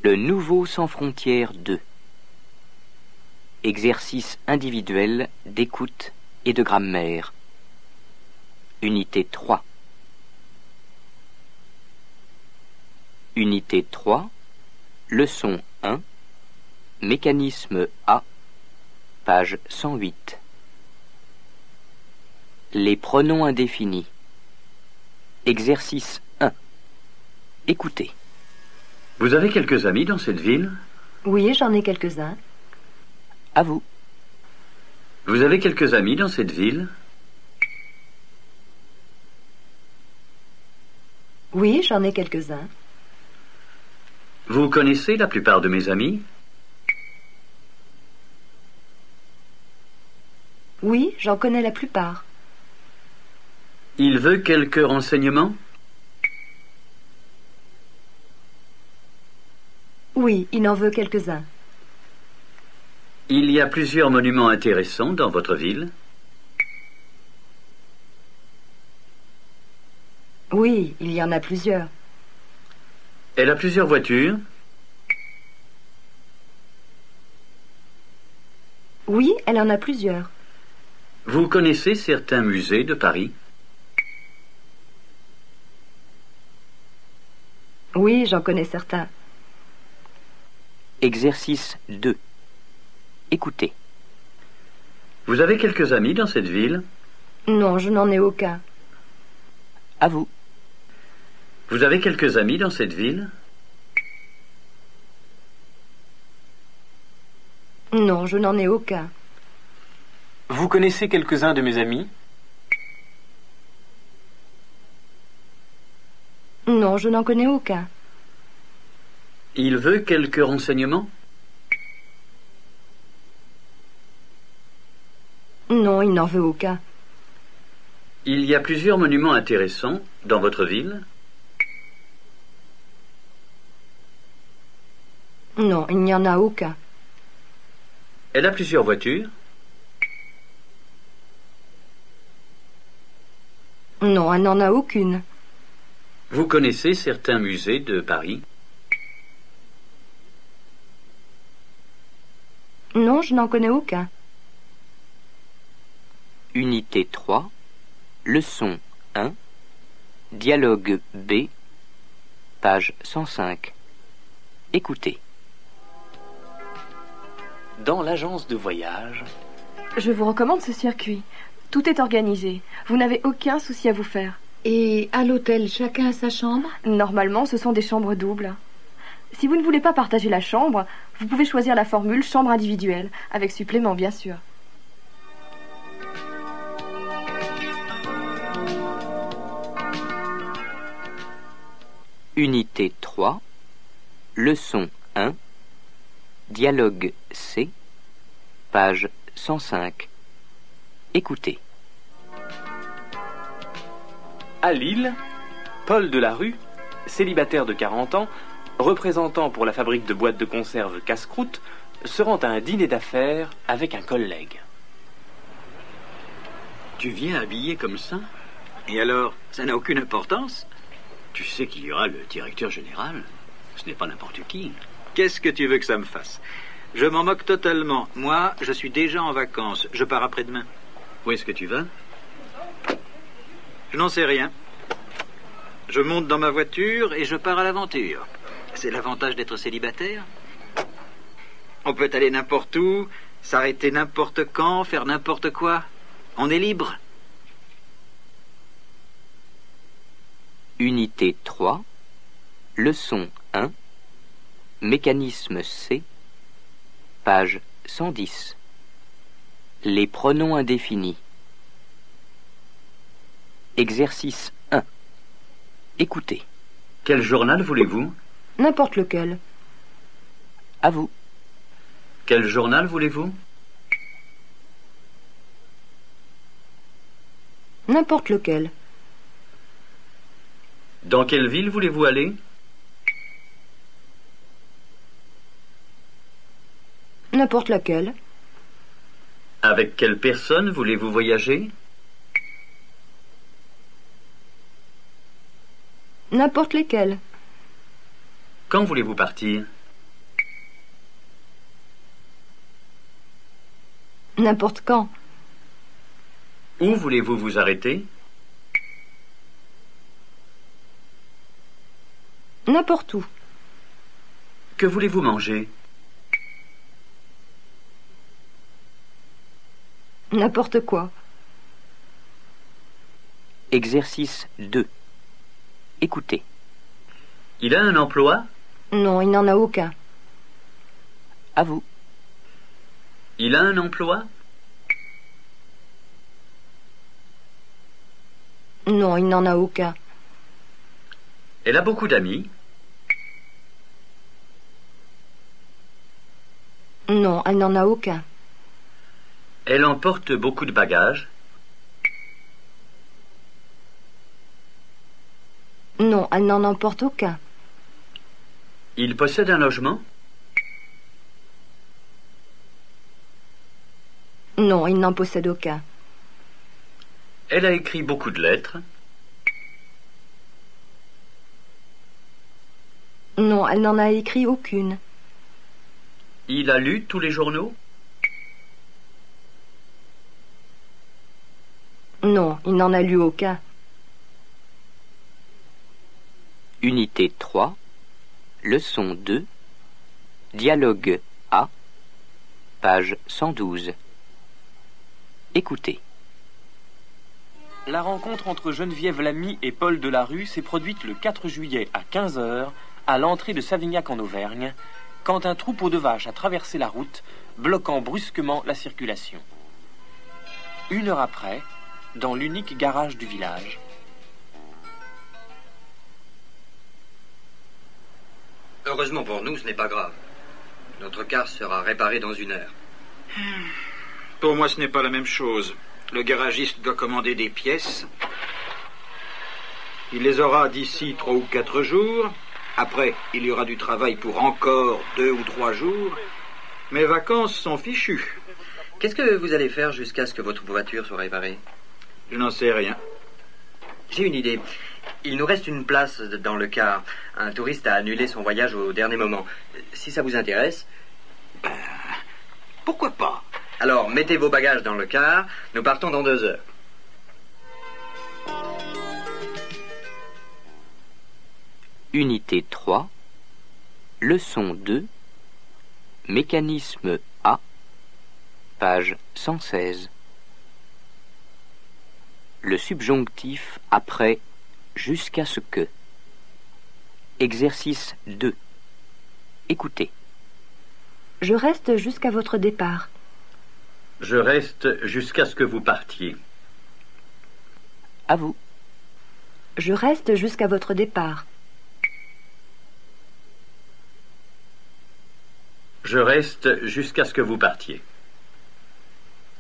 Le nouveau sans frontières 2. Exercice individuel d'écoute et de grammaire. Unité 3. Unité 3. Leçon 1. Mécanisme A. Page 108. Les pronoms indéfinis. Exercice 1. Écoutez. Vous avez quelques amis dans cette ville? Oui, j'en ai quelques-uns. À vous. Vous avez quelques amis dans cette ville? Oui, j'en ai quelques-uns. Vous connaissez la plupart de mes amis? Oui, j'en connais la plupart. Il veut quelques renseignements? Oui, il en veut quelques-uns. Il y a plusieurs monuments intéressants dans votre ville? Oui, il y en a plusieurs. Elle a plusieurs voitures? Oui, elle en a plusieurs. Vous connaissez certains musées de Paris? Oui, j'en connais certains. Exercice 2. Écoutez. Vous avez quelques amis dans cette ville? Non, je n'en ai aucun. À vous. Vous avez quelques amis dans cette ville? Non, je n'en ai aucun. Vous connaissez quelques-uns de mes amis? Non, je n'en connais aucun. Il veut quelques renseignements? Non, il n'en veut aucun. Il y a plusieurs monuments intéressants dans votre ville? Non, il n'y en a aucun. Elle a plusieurs voitures? Non, elle n'en a aucune. Vous connaissez certains musées de Paris? Non, je n'en connais aucun. Unité 3. Leçon 1. Dialogue B. Page 105. Écoutez. Dans l'agence de voyage... Je vous recommande ce circuit. Tout est organisé. Vous n'avez aucun souci à vous faire. Et à l'hôtel, chacun a sa chambre? Normalement, ce sont des chambres doubles. Si vous ne voulez pas partager la chambre, vous pouvez choisir la formule chambre individuelle, avec supplément bien sûr. Unité 3. Leçon 1. Dialogue C. Page 105. Écoutez. À Lille, Paul Delarue, célibataire de 40 ans, représentant pour la fabrique de boîtes de conserve Casse-Croûte, se rend à un dîner d'affaires avec un collègue. Tu viens habillé comme ça? Et alors, ça n'a aucune importance? Tu sais qu'il y aura le directeur général. Ce n'est pas n'importe qui. Qu'est-ce que tu veux que ça me fasse? Je m'en moque totalement. Moi, je suis déjà en vacances. Je pars après-demain. Où est-ce que tu vas? Je n'en sais rien. Je monte dans ma voiture et je pars à l'aventure. C'est l'avantage d'être célibataire. On peut aller n'importe où, s'arrêter n'importe quand, faire n'importe quoi. On est libre. Unité 3. Leçon 1. Mécanisme C. Page 110. Les pronoms indéfinis. Exercice 1. Écoutez. Quel journal voulez-vous? N'importe lequel. À vous. Quel journal voulez-vous? N'importe lequel. Dans quelle ville voulez-vous aller? N'importe laquelle. Avec quelle personne voulez-vous voyager? N'importe lesquels. Quand voulez-vous partir? N'importe quand. Où voulez-vous vous arrêter? N'importe où. Que voulez-vous manger? N'importe quoi. Exercice 2. Écoutez. Il a un emploi? Non, il n'en a aucun. À vous. Il a un emploi? Non, il n'en a aucun. Elle a beaucoup d'amis? Non, elle n'en a aucun. Elle emporte beaucoup de bagages? Non, elle n'en emporte aucun. Il possède un logement? Non, il n'en possède aucun. Elle a écrit beaucoup de lettres? Non, elle n'en a écrit aucune. Il a lu tous les journaux? Non, il n'en a lu aucun. Unité 3. Leçon 2. Dialogue A. Page 112. Écoutez. La rencontre entre Geneviève Lamy et Paul Delarue s'est produite le 4 juillet à 15 h à l'entrée de Savignac en Auvergne, quand un troupeau de vaches a traversé la route, bloquant brusquement la circulation. 1 heure après, dans l'unique garage du village. Heureusement pour nous, ce n'est pas grave. Notre car sera réparé dans 1 heure. Pour moi, ce n'est pas la même chose. Le garagiste doit commander des pièces. Il les aura d'ici 3 ou 4 jours. Après, il y aura du travail pour encore 2 ou 3 jours. Mes vacances sont fichues. Qu'est-ce que vous allez faire jusqu'à ce que votre voiture soit réparée? Je n'en sais rien. J'ai une idée. Il nous reste une place dans le car. Un touriste a annulé son voyage au dernier moment. Si ça vous intéresse... Pourquoi pas? Alors, mettez vos bagages dans le car. Nous partons dans 2 heures. Unité 3. Leçon 2. Mécanisme A. Page 116. Le subjonctif après jusqu'à ce que. Exercice 2. Écoutez. Je reste jusqu'à votre départ. Je reste jusqu'à ce que vous partiez. À vous. Je reste jusqu'à votre départ. Je reste jusqu'à ce que vous partiez.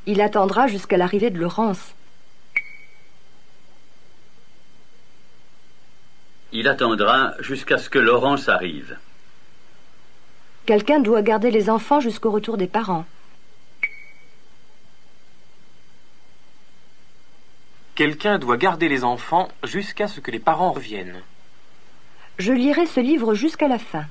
Il attendra jusqu'à l'arrivée de Laurence. Il attendra jusqu'à ce que Laurence arrive. Quelqu'un doit garder les enfants jusqu'au retour des parents. Quelqu'un doit garder les enfants jusqu'à ce que les parents reviennent. Je lirai ce livre jusqu'à la fin.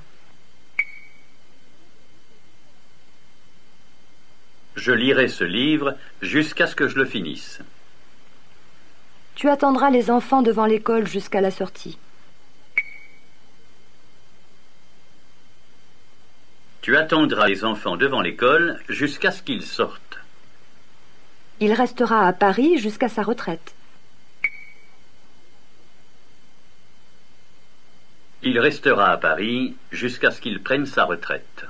Je lirai ce livre jusqu'à ce que je le finisse. Tu attendras les enfants devant l'école jusqu'à la sortie. Tu attendras les enfants devant l'école jusqu'à ce qu'ils sortent. Il restera à Paris jusqu'à sa retraite. Il restera à Paris jusqu'à ce qu'il prenne sa retraite.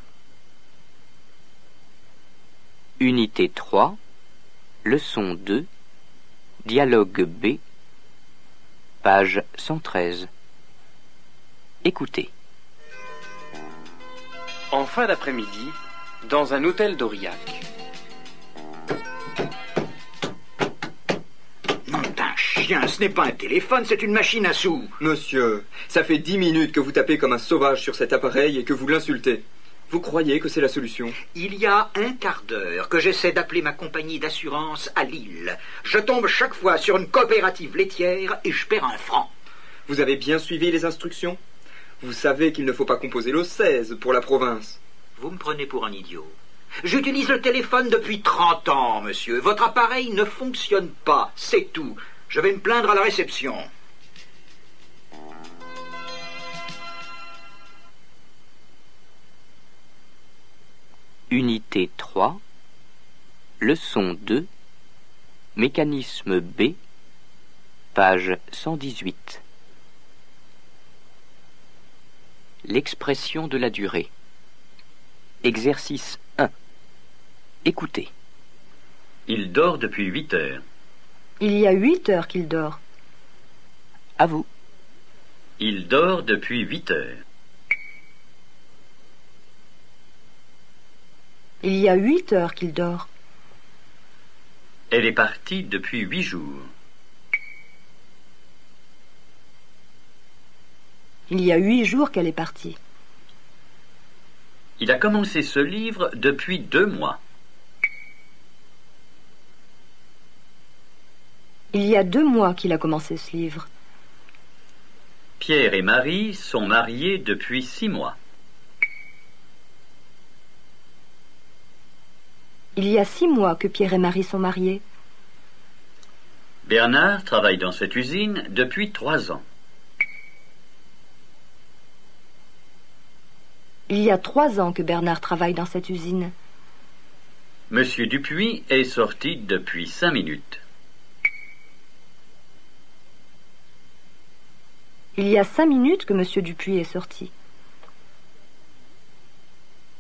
Unité 3. Leçon 2. Dialogue B. Page 113. Écoutez. En fin d'après-midi, dans un hôtel d'Aurillac. Nom d'un chien, ce n'est pas un téléphone, c'est une machine à sous. Monsieur, ça fait 10 minutes que vous tapez comme un sauvage sur cet appareil et que vous l'insultez. Vous croyez que c'est la solution? Il y a un quart d'heure que j'essaie d'appeler ma compagnie d'assurance à Lille. Je tombe chaque fois sur une coopérative laitière et je perds 1 franc. Vous avez bien suivi les instructions? Vous savez qu'il ne faut pas composer le 16 pour la province. Vous me prenez pour un idiot. J'utilise le téléphone depuis 30 ans, monsieur. Votre appareil ne fonctionne pas, c'est tout. Je vais me plaindre à la réception. Unité 3, leçon 2, mécanisme B, page 118. L'expression de la durée. Exercice 1. Écoutez. Il dort depuis 8 heures. Il y a 8 heures qu'il dort. À vous. Il dort depuis 8 heures. Il y a 8 heures qu'il dort. Elle est partie depuis 8 jours. Il y a 8 jours qu'elle est partie. Il a commencé ce livre depuis 2 mois. Il y a 2 mois qu'il a commencé ce livre. Pierre et Marie sont mariés depuis 6 mois. Il y a 6 mois que Pierre et Marie sont mariés. Bernard travaille dans cette usine depuis 3 ans. Il y a 3 ans que Bernard travaille dans cette usine. Monsieur Dupuis est sorti depuis 5 minutes. Il y a 5 minutes que Monsieur Dupuis est sorti.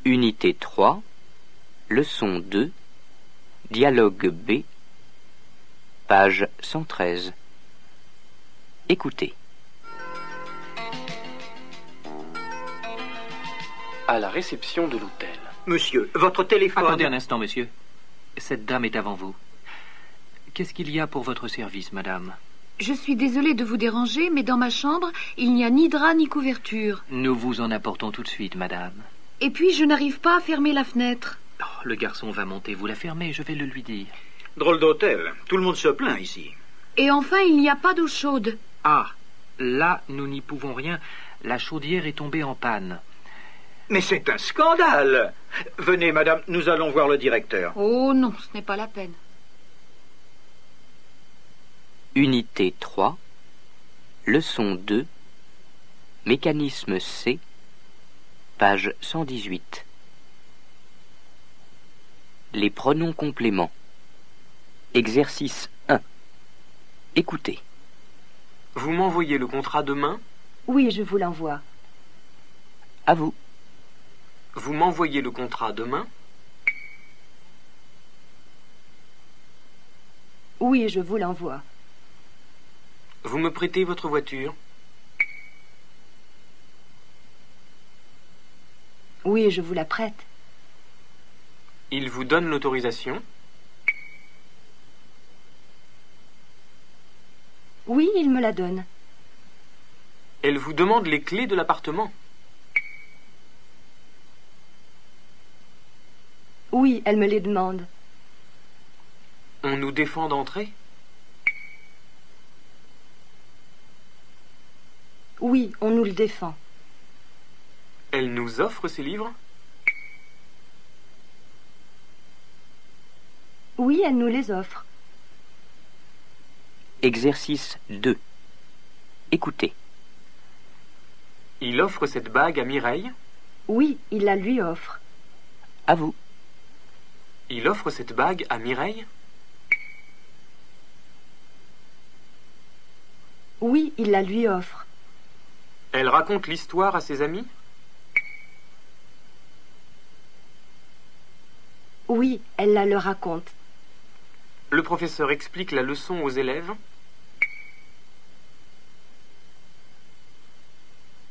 Unité 3, leçon 2, dialogue B, page 113. Écoutez. À la réception de l'hôtel. Monsieur, votre téléphone... Attendez un instant, monsieur. Cette dame est avant vous. Qu'est-ce qu'il y a pour votre service, madame? Je suis désolée de vous déranger, mais dans ma chambre, il n'y a ni drap ni couverture. Nous vous en apportons tout de suite, madame. Et puis, je n'arrive pas à fermer la fenêtre. Oh, le garçon va monter, vous la fermez, je vais le lui dire. Drôle d'hôtel. Tout le monde se plaint ici. Et enfin, il n'y a pas d'eau chaude. Ah, là, nous n'y pouvons rien. La chaudière est tombée en panne. Mais c'est un scandale. Venez, madame, nous allons voir le directeur. Oh non, ce n'est pas la peine. Unité 3, leçon 2, mécanisme C, page 118. Les pronoms compléments. Exercice 1. Écoutez. Vous m'envoyez le contrat demain? Oui, je vous l'envoie. À vous. Vous m'envoyez le contrat demain? Oui, je vous l'envoie. Vous me prêtez votre voiture? Oui, je vous la prête. Il vous donne l'autorisation? Oui, il me la donne. Elle vous demande les clés de l'appartement? Oui, elle me les demande. On nous défend d'entrer? Oui, on nous le défend. Elle nous offre ses livres? Oui, elle nous les offre. Exercice 2. Écoutez. Il offre cette bague à Mireille? Oui, il la lui offre. À vous. Il offre cette bague à Mireille? Oui, il la lui offre. Elle raconte l'histoire à ses amis? Oui, elle la leur raconte. Le professeur explique la leçon aux élèves?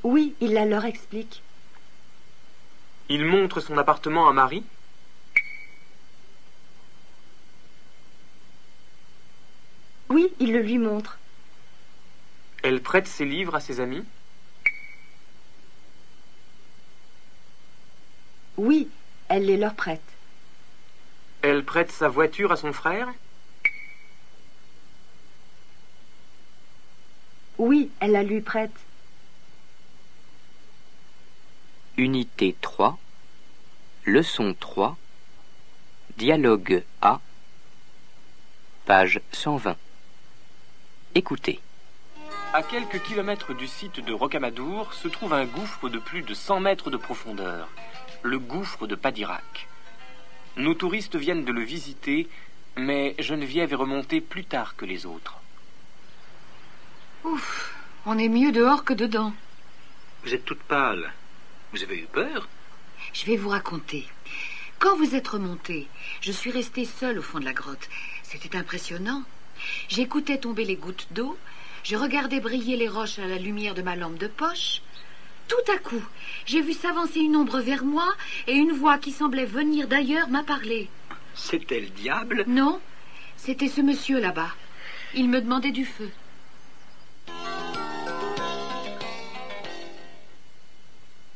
Oui, il la leur explique. Il montre son appartement à Marie? Oui, il le lui montre. Elle prête ses livres à ses amis? Oui, elle les leur prête. Elle prête sa voiture à son frère? Oui, elle la lui prête. Unité 3, leçon 3, Dialogue A, page 120. Écoutez. À quelques kilomètres du site de Rocamadour se trouve un gouffre de plus de 100 mètres de profondeur, le gouffre de Padirac. Nos touristes viennent de le visiter, mais Geneviève est remontée plus tard que les autres. Ouf, on est mieux dehors que dedans. Vous êtes toute pâle. Vous avez eu peur? Je vais vous raconter. Quand vous êtes remonté, je suis restée seule au fond de la grotte. C'était impressionnant. J'écoutais tomber les gouttes d'eau, je regardais briller les roches à la lumière de ma lampe de poche. Tout à coup, j'ai vu s'avancer une ombre vers moi et une voix qui semblait venir d'ailleurs m'a parlé. C'était le diable? Non, c'était ce monsieur là-bas. Il me demandait du feu.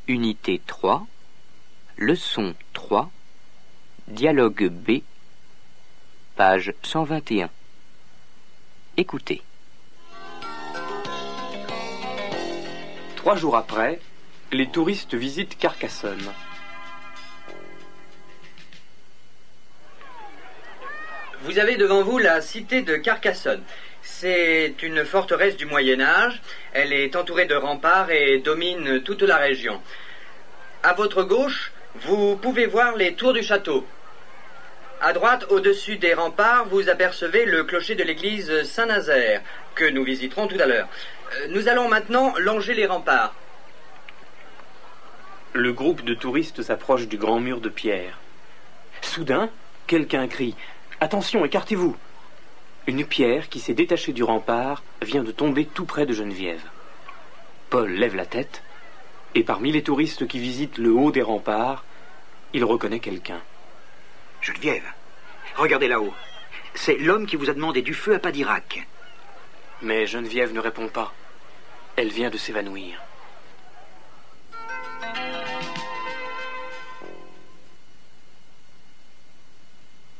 Unité 3, leçon 3, dialogue B, page 121. Écoutez. 3 jours après, les touristes visitent Carcassonne. Vous avez devant vous la cité de Carcassonne. C'est une forteresse du Moyen-Âge. Elle est entourée de remparts et domine toute la région. À votre gauche, vous pouvez voir les tours du château. À droite, au-dessus des remparts, vous apercevez le clocher de l'église Saint-Nazaire, que nous visiterons tout à l'heure. Nous allons maintenant longer les remparts. Le groupe de touristes s'approche du grand mur de pierre. Soudain, quelqu'un crie « Attention, écartez-vous !» Une pierre qui s'est détachée du rempart vient de tomber tout près de Geneviève. Paul lève la tête, et parmi les touristes qui visitent le haut des remparts, il reconnaît quelqu'un. Geneviève, regardez là-haut. C'est l'homme qui vous a demandé du feu à Padirac. Mais Geneviève ne répond pas. Elle vient de s'évanouir.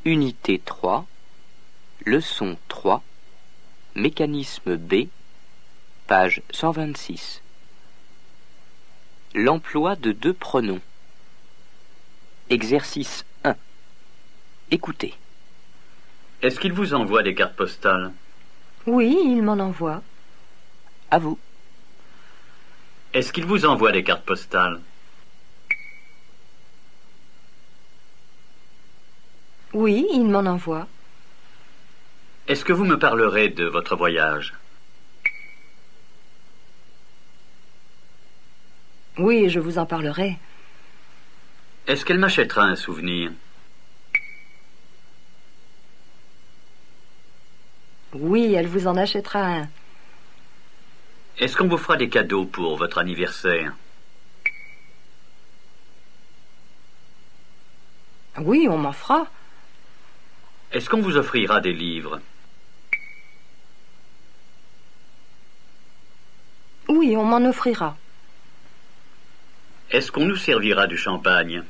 Unité 3, leçon 3, mécanisme B, page 126. L'emploi de 2 pronoms. Exercice 1. Écoutez. Est-ce qu'il vous envoie des cartes postales? Oui, il m'en envoie. À vous. Est-ce qu'il vous envoie des cartes postales? Oui, il m'en envoie. Est-ce que vous me parlerez de votre voyage? Oui, je vous en parlerai. Est-ce qu'elle m'achètera un souvenir? Oui, elle vous en achètera un. Est-ce qu'on vous fera des cadeaux pour votre anniversaire? Oui, on m'en fera. Est-ce qu'on vous offrira des livres? Oui, on m'en offrira. Est-ce qu'on nous servira du champagne?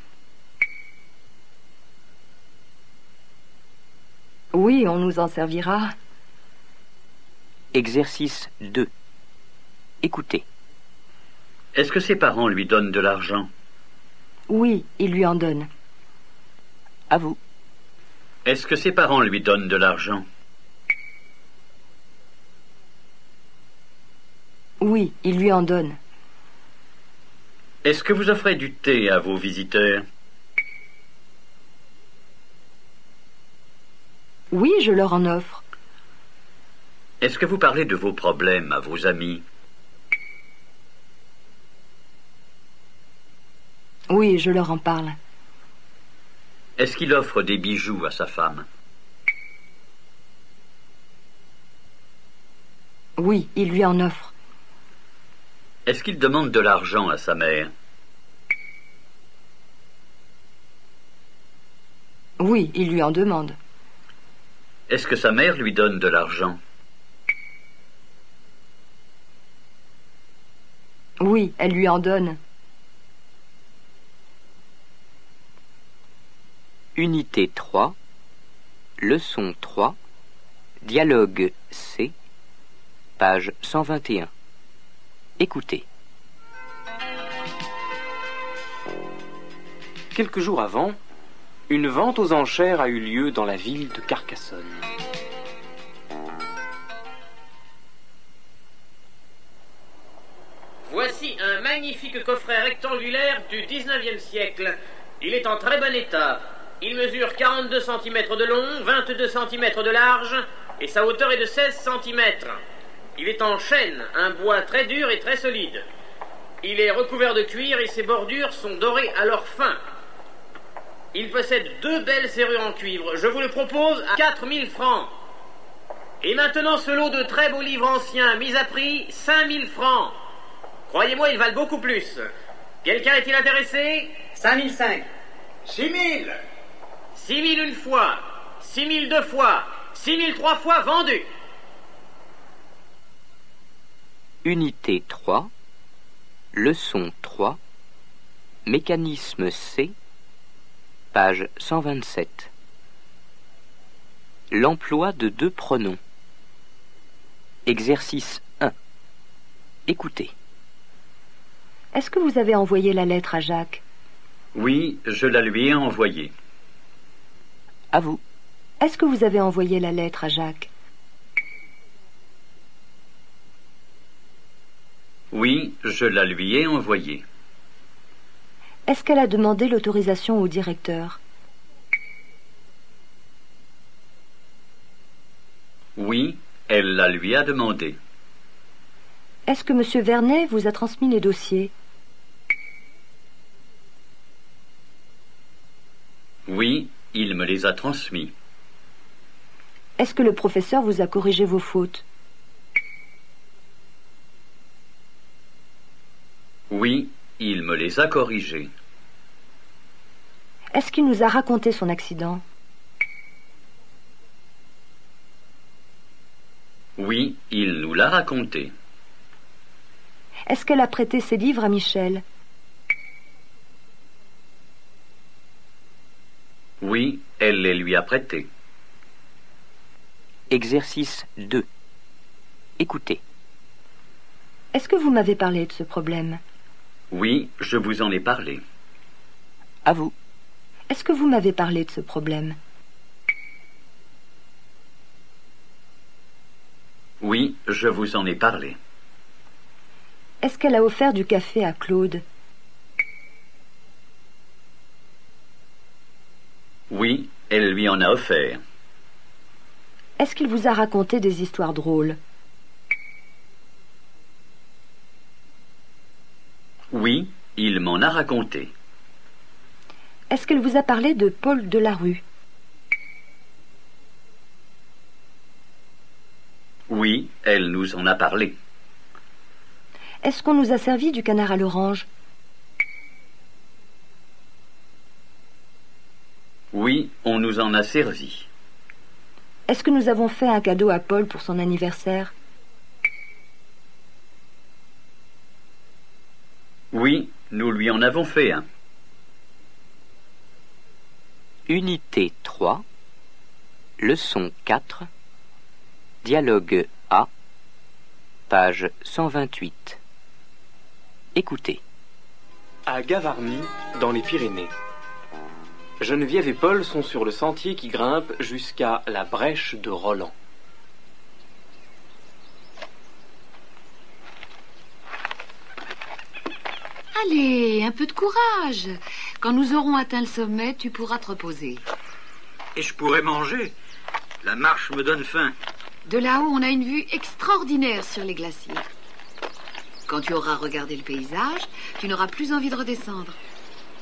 Oui, on nous en servira. Exercice 2. Écoutez. Est-ce que ses parents lui donnent de l'argent? Oui, il lui en donne. À vous. Est-ce que ses parents lui donnent de l'argent? Oui, il lui en donne. Est-ce que vous offrez du thé à vos visiteurs? Oui, je leur en offre. Est-ce que vous parlez de vos problèmes à vos amis? Oui, je leur en parle. Est-ce qu'il offre des bijoux à sa femme? Oui, il lui en offre. Est-ce qu'il demande de l'argent à sa mère? Oui, il lui en demande. Est-ce que sa mère lui donne de l'argent? Oui, elle lui en donne. Unité 3, leçon 3, dialogue C, page 121. Écoutez. Quelques jours avant, Une vente aux enchères a eu lieu dans la ville de Carcassonne. Voici un magnifique coffret rectangulaire du 19e siècle. Il est en très bon état. Il mesure 42 cm de long, 22 cm de large, et sa hauteur est de 16 cm. Il est en chêne, un bois très dur et très solide. Il est recouvert de cuir et ses bordures sont dorées à leur fin. Il possède 2 belles serrures en cuivre. Je vous le propose à 4000 francs. Et maintenant ce lot de très beaux livres anciens, mis à prix 5000 francs. Croyez-moi, ils valent beaucoup plus. Quelqu'un est-il intéressé? 5005. 6000. 6000 une fois. 6000 deux fois. 6000 trois fois vendu. Unité 3, leçon 3, mécanisme C, page 127. L'emploi de 2 pronoms. Exercice 1. Écoutez. Est-ce que vous avez envoyé la lettre à Jacques? Oui, je la lui ai envoyée. À vous. Est-ce que vous avez envoyé la lettre à Jacques? Oui, je la lui ai envoyée. Est-ce qu'elle a demandé l'autorisation au directeur? Oui, elle la lui a demandé. Est-ce que M. Vernet vous a transmis les dossiers? Oui, il me les a transmis. Est-ce que le professeur vous a corrigé vos fautes? Oui, il me les a corrigées. Est-ce qu'il nous a raconté son accident? Oui, il nous l'a raconté. Est-ce qu'elle a prêté ses livres à Michel? Oui, elle les lui a prêtés. Exercice 2. Écoutez. Est-ce que vous m'avez parlé de ce problème? Oui, je vous en ai parlé. À vous. Est-ce que vous m'avez parlé de ce problème? Oui, je vous en ai parlé. Est-ce qu'elle a offert du café à Claude? Oui, elle lui en a offert. Est-ce qu'il vous a raconté des histoires drôles? Oui, il m'en a raconté. Est-ce qu'elle vous a parlé de Paul Delarue? Oui, elle nous en a parlé. Est-ce qu'on nous a servi du canard à l'orange? Oui, on nous en a servi. Est-ce que nous avons fait un cadeau à Paul pour son anniversaire? Oui, nous lui en avons fait un. Unité 3, leçon 4, dialogue A, page 128. Écoutez. À Gavarnie, dans les Pyrénées. Geneviève et Paul sont sur le sentier qui grimpe jusqu'à la brèche de Roland. Allez, un peu de courage. Quand nous aurons atteint le sommet, tu pourras te reposer. Et je pourrais manger. La marche me donne faim. De là-haut, on a une vue extraordinaire sur les glaciers. Quand tu auras regardé le paysage, tu n'auras plus envie de redescendre.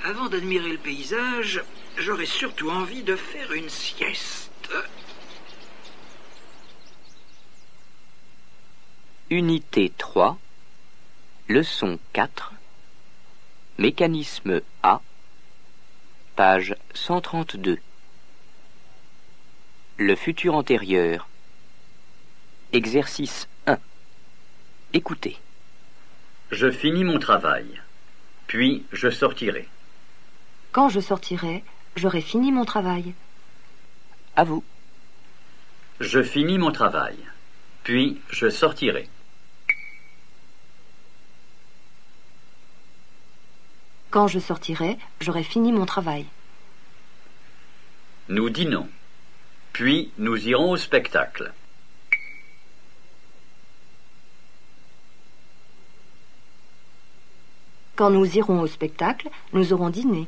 Avant d'admirer le paysage, j'aurais surtout envie de faire une sieste. Unité 3, leçon 4, mécanisme A, page 132. Le futur antérieur. Exercice 1. Écoutez. Je finis mon travail, puis je sortirai. Quand je sortirai, j'aurai fini mon travail. À vous. Je finis mon travail, puis je sortirai. Quand je sortirai, j'aurai fini mon travail. Nous dînons. Puis nous irons au spectacle. Quand nous irons au spectacle, nous aurons dîné.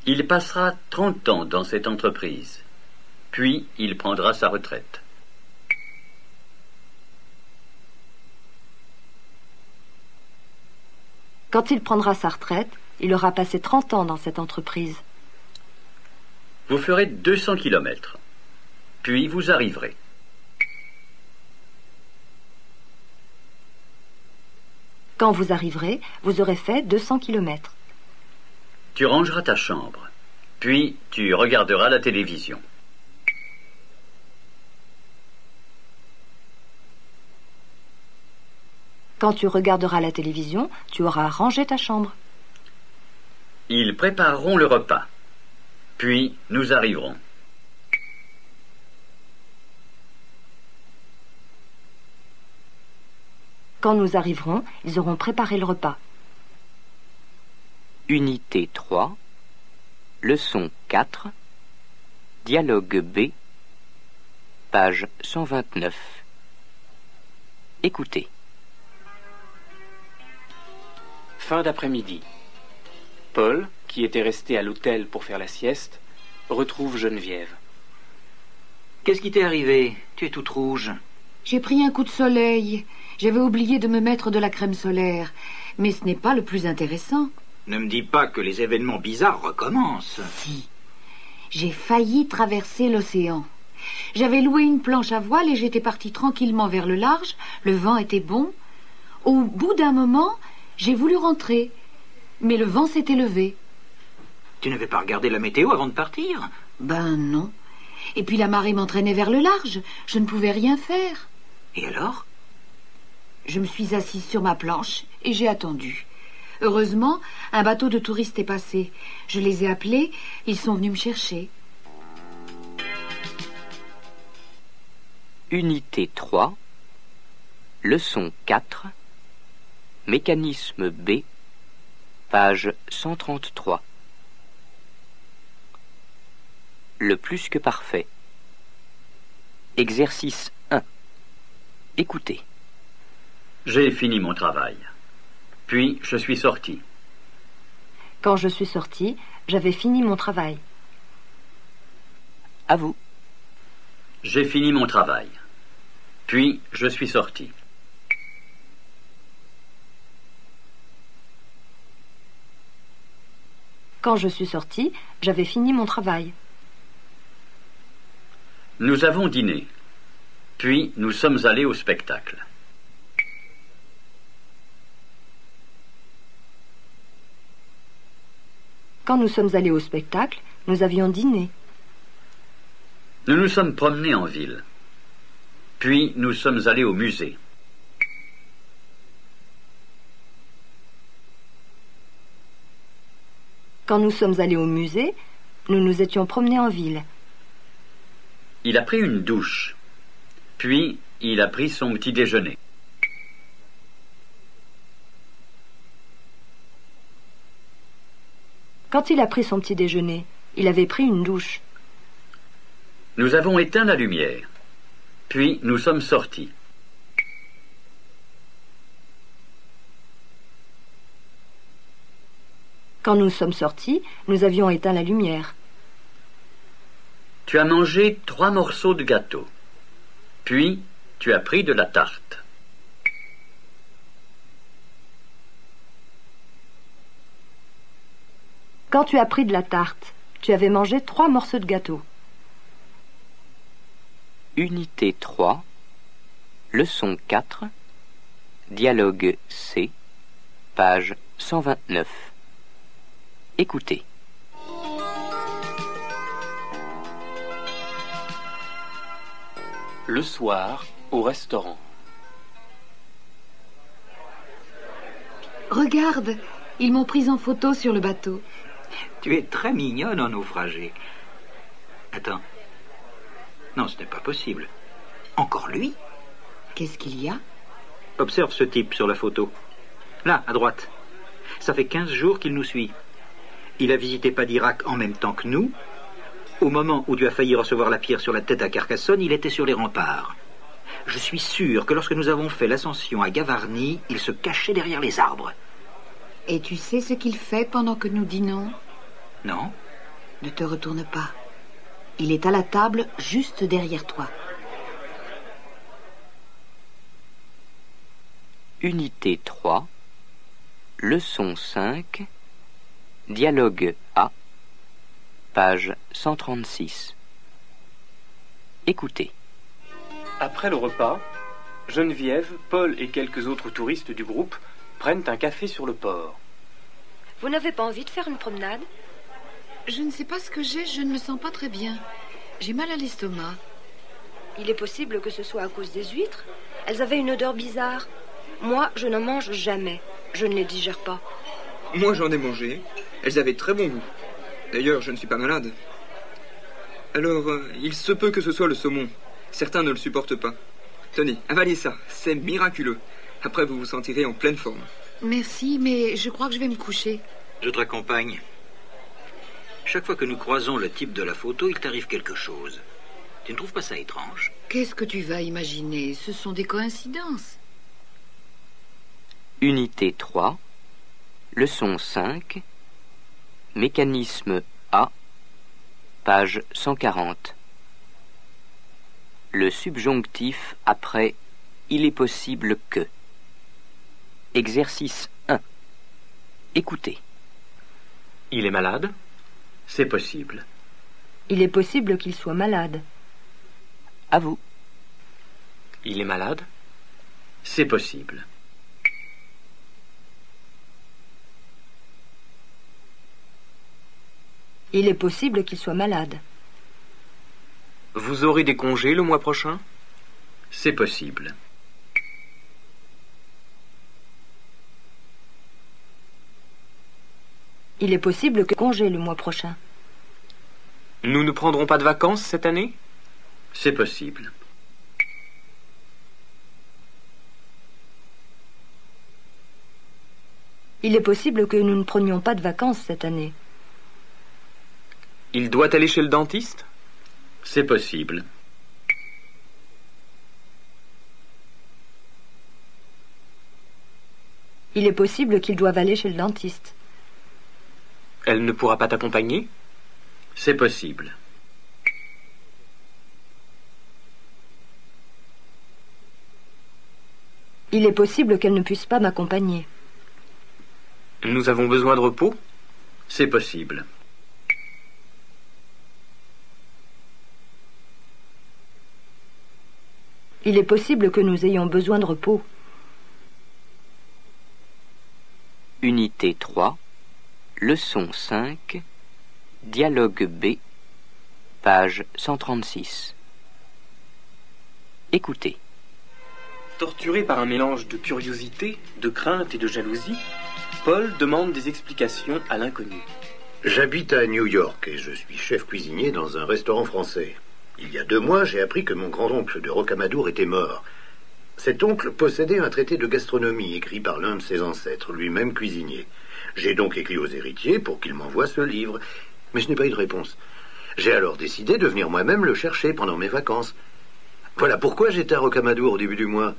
Il passera 30 ans dans cette entreprise. Puis il prendra sa retraite. Quand il prendra sa retraite, il aura passé 30 ans dans cette entreprise. Vous ferez 200 kilomètres. Puis vous arriverez. Quand vous arriverez, vous aurez fait 200 kilomètres. Tu rangeras ta chambre. Puis tu regarderas la télévision. Quand tu regarderas la télévision, tu auras rangé ta chambre. Ils prépareront le repas. Puis nous arriverons. Quand nous arriverons, ils auront préparé le repas. Unité 3, leçon 4, dialogue B, page 129. Écoutez. Fin d'après-midi. Paul, qui était resté à l'hôtel pour faire la sieste, retrouve Geneviève. Qu'est-ce qui t'est arrivé? Tu es toute rouge. J'ai pris un coup de soleil. J'avais oublié de me mettre de la crème solaire. Mais ce n'est pas le plus intéressant. Ne me dis pas que les événements bizarres recommencent. Si. J'ai failli traverser l'océan. J'avais loué une planche à voile et j'étais partie tranquillement vers le large. Le vent était bon. Au bout d'un moment, j'ai voulu rentrer. Mais le vent s'était levé. Tu n'avais pas regardé la météo avant de partir? Ben non. Et puis la marée m'entraînait vers le large. Je ne pouvais rien faire. Et alors? Je me suis assise sur ma planche et j'ai attendu. Heureusement, un bateau de touristes est passé. Je les ai appelés, ils sont venus me chercher. Unité 3, leçon 4, mécanisme B, page 133. Le plus que parfait. Exercice 1. Écoutez. J'ai fini mon travail. Puis je suis sorti. Quand je suis sorti, j'avais fini mon travail. À vous. J'ai fini mon travail. Puis je suis sorti. Quand je suis sorti, j'avais fini mon travail. Nous avons dîné. Puis nous sommes allés au spectacle. Quand nous sommes allés au spectacle, nous avions dîné. Nous nous sommes promenés en ville. Puis nous sommes allés au musée. Quand nous sommes allés au musée, nous nous étions promenés en ville. Il a pris une douche. Puis il a pris son petit déjeuner. Quand il a pris son petit déjeuner, il avait pris une douche. Nous avons éteint la lumière. Puis nous sommes sortis. Quand nous sommes sortis, nous avions éteint la lumière. Tu as mangé 3 morceaux de gâteau. Puis tu as pris de la tarte. Quand tu as pris de la tarte, tu avais mangé 3 morceaux de gâteau. Unité 3, leçon 4, dialogue C, page 129. Écoutez. Le soir, au restaurant. Regarde, ils m'ont prise en photo sur le bateau. Tu es très mignonne en naufragé. Attends. Non, ce n'est pas possible. Encore lui? Qu'est-ce qu'il y a? Observe ce type sur la photo. Là, à droite. Ça fait 15 jours qu'il nous suit. Il a visité Padirac en même temps que nous. Au moment où tu as failli recevoir la pierre sur la tête à Carcassonne, il était sur les remparts. Je suis sûr que lorsque nous avons fait l'ascension à Gavarnie, il se cachait derrière les arbres. Et tu sais ce qu'il fait pendant que nous dînons? Non? Ne te retourne pas. Il est à la table juste derrière toi. Unité 3, leçon 5, dialogue A, page 136. Écoutez. Après le repas, Geneviève, Paul et quelques autres touristes du groupe prennent un café sur le port. Vous n'avez pas envie de faire une promenade? Je ne sais pas ce que j'ai, je ne me sens pas très bien. J'ai mal à l'estomac. Il est possible que ce soit à cause des huîtres. Elles avaient une odeur bizarre. Moi, je n'en mange jamais. Je ne les digère pas. Moi, j'en ai mangé. Elles avaient très bon goût. D'ailleurs, je ne suis pas malade. Alors, il se peut que ce soit le saumon. Certains ne le supportent pas. Tenez, avalez ça. C'est miraculeux. Après, vous vous sentirez en pleine forme. Merci, mais je crois que je vais me coucher. Je te raccompagne. Chaque fois que nous croisons le type de la photo, il t'arrive quelque chose. Tu ne trouves pas ça étrange? Qu'est-ce que tu vas imaginer? Ce sont des coïncidences. Unité 3, leçon 5, mécanisme A, page 140. Le subjonctif après « il est possible que ». Exercice 1. Écoutez. Il est malade? C'est possible. Il est possible qu'il soit malade. À vous. Il est malade? C'est possible. Il est possible qu'il soit malade. Vous aurez des congés le mois prochain? C'est possible. Il est possible que congé le mois prochain. Nous ne prendrons pas de vacances cette année? C'est possible. Il est possible que nous ne prenions pas de vacances cette année. Il doit aller chez le dentiste? C'est possible. Il est possible qu'ils doivent aller chez le dentiste. Elle ne pourra pas t'accompagner? C'est possible. Il est possible qu'elle ne puisse pas m'accompagner. Nous avons besoin de repos? C'est possible. Il est possible que nous ayons besoin de repos. Unité 3, leçon 5, dialogue B, page 136. Écoutez. Torturé par un mélange de curiosité, de crainte et de jalousie, Paul demande des explications à l'inconnu. J'habite à New York et je suis chef cuisinier dans un restaurant français. Il y a 2 mois, j'ai appris que mon grand-oncle de Rocamadour était mort. Cet oncle possédait un traité de gastronomie écrit par l'un de ses ancêtres, lui-même cuisinier. J'ai donc écrit aux héritiers pour qu'ils m'envoient ce livre, mais je n'ai pas eu de réponse. J'ai alors décidé de venir moi-même le chercher pendant mes vacances. Voilà pourquoi j'étais à Rocamadour au début du mois.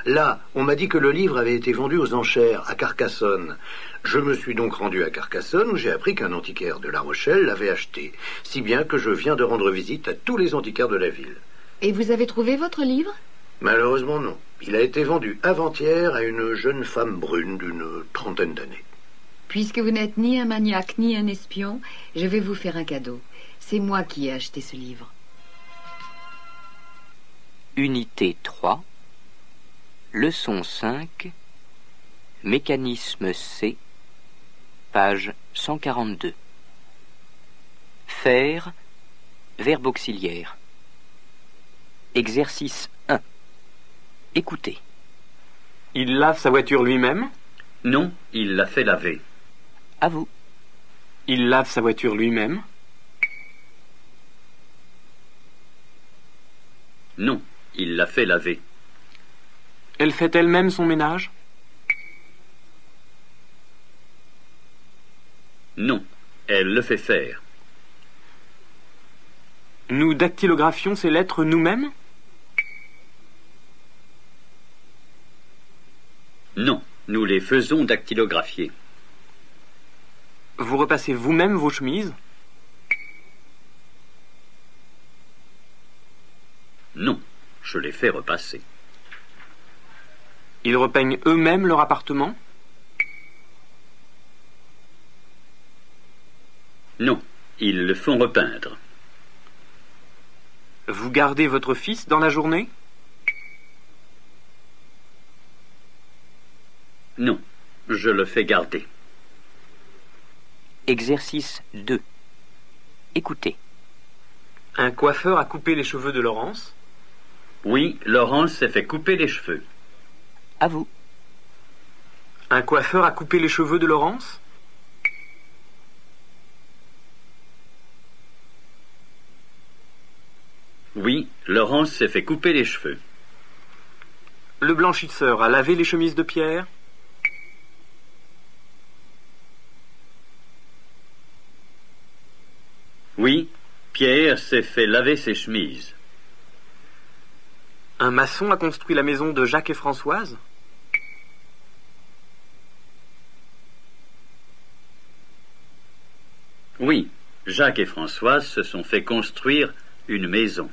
Là, on m'a dit que le livre avait été vendu aux enchères à Carcassonne. Je me suis donc rendu à Carcassonne où j'ai appris qu'un antiquaire de La Rochelle l'avait acheté, si bien que je viens de rendre visite à tous les antiquaires de la ville. Et vous avez trouvé votre livre? Malheureusement non. Il a été vendu avant-hier à une jeune femme brune d'une 30aine d'années. Puisque vous n'êtes ni un maniaque ni un espion, je vais vous faire un cadeau. C'est moi qui ai acheté ce livre. Unité 3, leçon 5, mécanisme C, page 142. Faire, verbe auxiliaire. Exercice 1. Écoutez. Il lave sa voiture lui-même? Non, il l'a fait laver. À vous. Il lave sa voiture lui-même? Non, il l'a fait laver. Elle fait elle-même son ménage? Non, elle le fait faire. Nous dactylographions ces lettres nous-mêmes? Non, nous les faisons dactylographier. Vous repassez vous-même vos chemises? Non, je les fais repasser. Ils repeignent eux-mêmes leur appartement? Non, ils le font repeindre. Vous gardez votre fils dans la journée? Non, je le fais garder. Exercice 2. Écoutez. Un coiffeur a coupé les cheveux de Laurence? Oui, Laurence s'est fait couper les cheveux. À vous. Un coiffeur a coupé les cheveux de Laurence? Oui, Laurence s'est fait couper les cheveux. Le blanchisseur a lavé les chemises de Pierre? Oui, Pierre s'est fait laver ses chemises. Un maçon a construit la maison de Jacques et Françoise? Oui, Jacques et Françoise se sont fait construire une maison.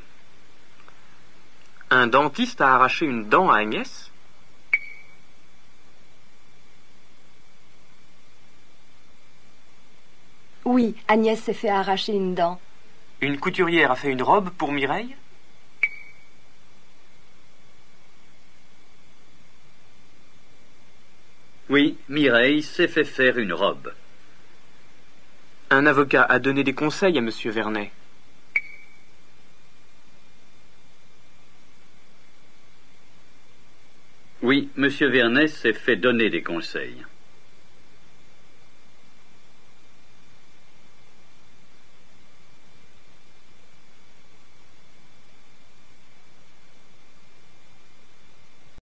Un dentiste a arraché une dent à Agnès? Oui, Agnès s'est fait arracher une dent. Une couturière a fait une robe pour Mireille? Oui, Mireille s'est fait faire une robe. Un avocat a donné des conseils à M. Vernet? Oui, M. Vernet s'est fait donner des conseils.